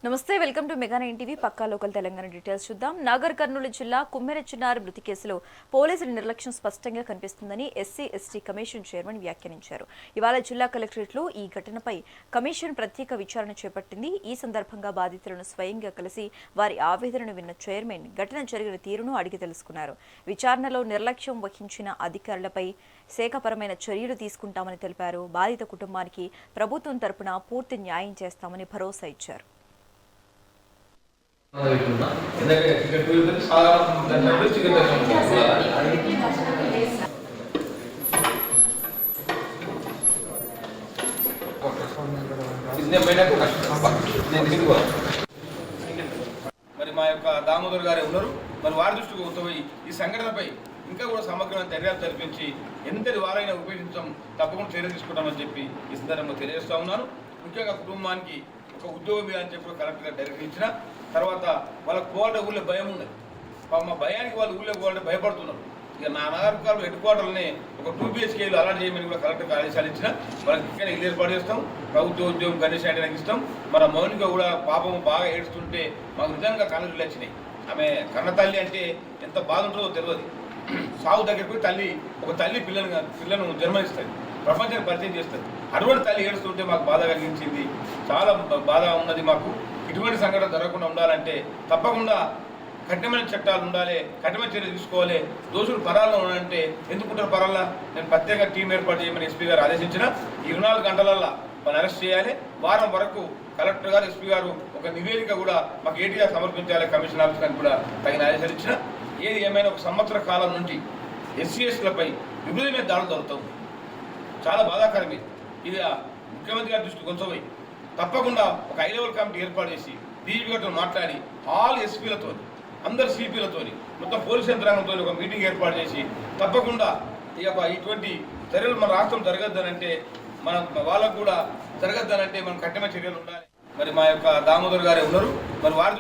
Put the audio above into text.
నమస్తే welcome to Mega 9 TV పక్కా local Telangana details చూద్దాం. నాగర్ కర్నూలు జిల్లా కుమ్మెర చిన్నారి మృతి కేసులో పోలీసుల నిర్లక్ష్యం స్పష్టంగా కనిపిస్తుందని ఎస్సీ/ఎస్టీ కమిషన్ చైర్మన్ వ్యాఖ్యానించారు. ఇవాళ జిల్లా కలెక్టరేట్లో ఈ ఘటనపై కమిషన్ ప్రత్యేక విచారణ చేపట్టింది. ఈ సందర్భంగా బాధితులను స్వయంగా కలిసి వారి ఆవేదనను విన్న చైర్మన్ ఘటన జరిగిన తీరును అడిగి తెలుసుకున్నారు. విచారణలో నిర్లక్ష్యం వహించిన అధికారులపై శాఖపరమైన చర్యలు తీసుకుంటామని తెలిపారు. బాధిత కుటుంబానికి ప్రభుత్వం తరపున పూర్తి న్యాయం చేస్తామని భరోసా ఇచ్చారు. మరి మా యొక్క దామోదర్ గారే ఉన్నారు. మరి వారి దృష్టికి పోయి ఈ సంఘటనపై ఇంకా కూడా సమగ్రమైన చర్యలు జరిపించి ఎంతటి వారైనా ఉపయోగించడం తప్పకుండా చర్యలు తీసుకుంటామని చెప్పి ఈ సందర్భంగా తెలియజేస్తా ఉన్నాను. ముఖ్యంగా కుటుంబానికి ఒక ఉద్యోగం అని చెప్పి కలెక్టర్ గారు డైరెక్ట్ ఇచ్చిన తర్వాత వాళ్ళకి పోవాలంటే ఊళ్ళో భయం ఉన్నది. మా భయానికి వాళ్ళు ఊళ్ళో పోవాలంటే భయపడుతున్నారు. ఇక నా నగరకాలు హెడ్ క్వార్టర్ని ఒక 2 BHKలు అలాట్ చేయమని కూడా కలెక్టర్ ఆదేశాలు ఇచ్చిన వాళ్ళకి ఇక్కడ ఇల్లు ఏర్పాటు చేస్తాం. ప్రభుత్వ ఉద్యోగం గణేష్ అంటే నాకు ఇష్టం. మన మౌనిక కూడా పాపము బాగా ఏడుస్తుంటే మాకు నిజంగా కళ్ళు వచ్చినాయి. ఆమె కన్న తల్లి అంటే ఎంత బాధ ఉంటుందో తెలియదు. సాగు దగ్గరికి పోయి తల్లి పిల్లను జన్మనిస్తుంది, ప్రపంచాన్ని పరిచయం చేస్తుంది. అటువంటి తల్లి ఏడుస్తుంటే మాకు బాధ కలిగించింది. చాలా బాధ ఉన్నది మాకు. ఇటువంటి సంఘటన జరగకుండా ఉండాలంటే తప్పకుండా కఠినమైన చట్టాలు ఉండాలి, కఠినమైన చర్యలు తీసుకోవాలి. దోషులు పరాల్లో ఉండాలంటే ఎందుకుంటారు పరాల్లో? నేను ప్రత్యేక టీం ఏర్పాటు చేయమని ఎస్పీ గారు ఆదేశించిన 24 గంటలల్లో వాళ్ళని అరెస్ట్ చేయాలి. వారం వరకు కలెక్టర్ గారు, ఎస్పీ గారు ఒక నివేదిక కూడా మాకు ఏటీగా సమర్పించాలి. కమిషన్ ఆఫీస్ గారికి కూడా తగిన ఆదేశాలు ఇచ్చిన. ఏది ఏమైనా ఒక సంవత్సర కాలం నుండి SC/STలపై విపరీతమైన దాడులు జరుగుతుంది. చాలా బాధాకరం ఇది. ముఖ్యమంత్రి గారి దృష్టి కొంచెం తప్పకుండా ఒక హై లెవెల్ కమిటీ ఏర్పాటు చేసి డీజీపీ గారితో మాట్లాడి ఆల్ ఎస్పీలతో అందరు సిపిలతో మొత్తం పోలీస్ యంత్రాంగంతో ఒక మీటింగ్ ఏర్పాటు చేసి తప్పకుండా ఇటువంటి చర్యలు మన రాష్ట్రం జరగద్దనంటే వాళ్ళకు కూడా జరగద్దనంటే మనం కఠినమైన చర్యలు ఉండాలి. మరి మా యొక్క దామోదర్ గారే ఉన్నారు. మరి వారి